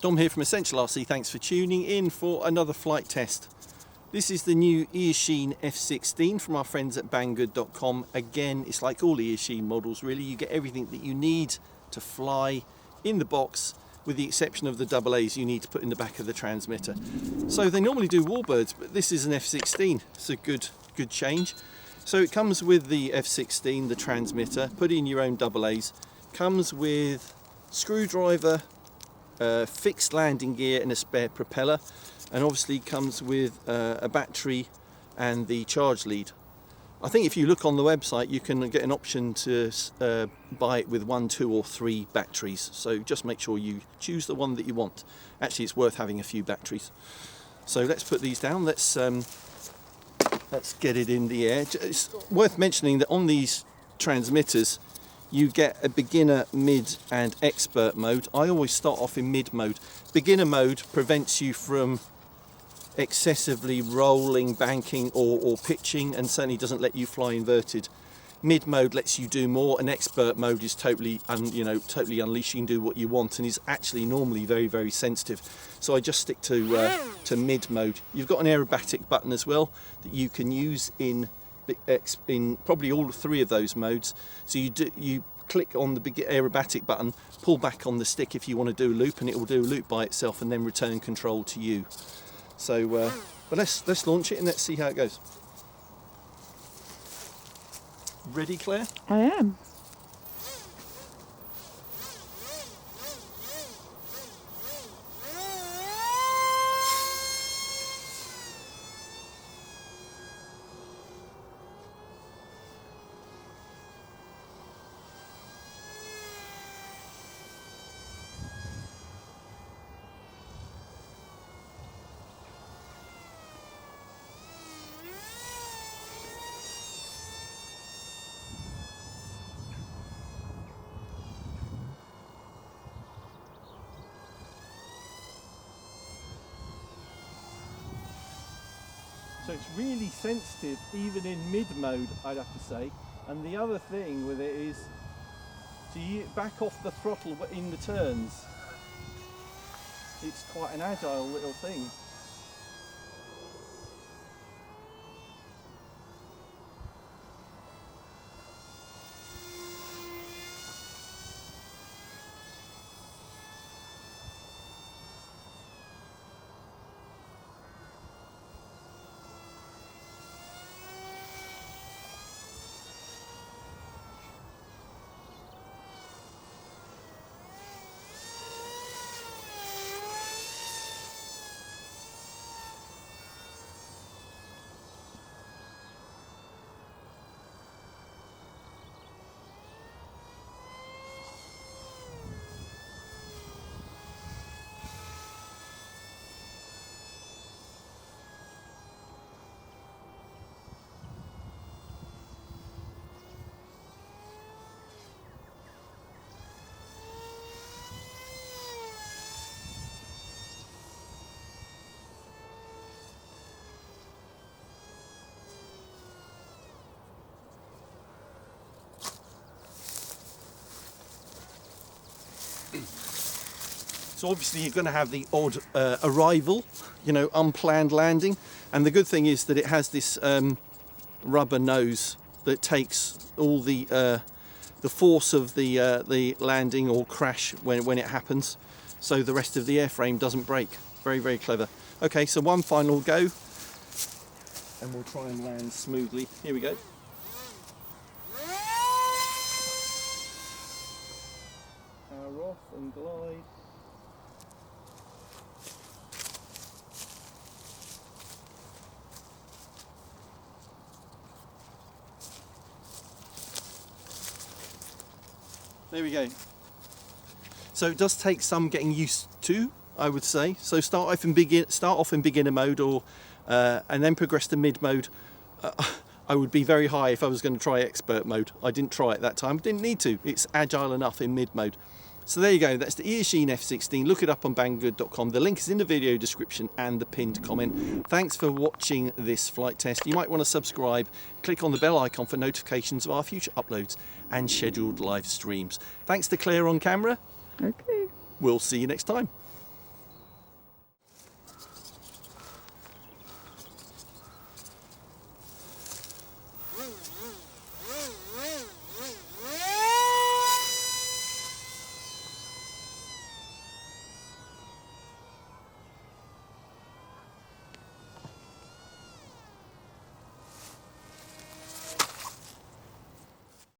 Dom here from Essential RC. Thanks for tuning in for another flight test. This is the new Eachine F-16 from our friends at banggood.com. Again, it's like all Eachine models really. You get everything that you need to fly in the box, with the exception of the AA's you need to put in the back of the transmitter. So they normally do warbirds, but this is an F-16. It's a good change. So it comes with the F-16, the transmitter, put in your own AA's. Comes with screwdriver, fixed landing gear and a spare propeller, and obviously comes with a battery and the charge lead. I think if you look on the website you can get an option to buy it with 1, 2 or 3 batteries, so just make sure you choose the one that you want. Actually it's worth having a few batteries. So let's put these down, let's get it in the air. It's worth mentioning that on these transmitters you get a beginner, mid and expert mode. I always start off in mid mode. Beginner mode prevents you from excessively rolling, banking or pitching, and certainly doesn't let you fly inverted. Mid mode lets you do more, and expert mode is totally unleashed. You can do what you want and is actually normally very sensitive. So I just stick to mid mode. You've got an aerobatic button as well that you can use in probably all 3 of those modes. So you click on the big aerobatic button, pull back on the stick if you want to do a loop, and it will do a loop by itself and then return control to you. So but let's launch it and let's see how it goes. Ready, Claire? I am. So it's really sensitive even in mid mode, I'd have to say. And the other thing with it is to back off the throttle in the turns. It's quite an agile little thing. So obviously you're going to have the odd arrival, unplanned landing, and the good thing is that it has this rubber nose that takes all the force of the landing or crash when it happens, so the rest of the airframe doesn't break. Very clever. Okay, so one final go, and we'll try and land smoothly. Here we go. Power off and glide. There we go. So it does take some getting used to, I would say. So start off in beginner mode, or and then progress to mid mode. I would be very high if I was going to try expert mode. I didn't try it that time. Didn't need to. It's agile enough in mid mode. So there you go, that's the Eachine F-16. Look it up on banggood.com. The link is in the video description and the pinned comment. Thanks for watching this flight test. You might want to subscribe, click on the bell icon for notifications of our future uploads and scheduled live streams. Thanks to Claire on camera. Okay. We'll see you next time.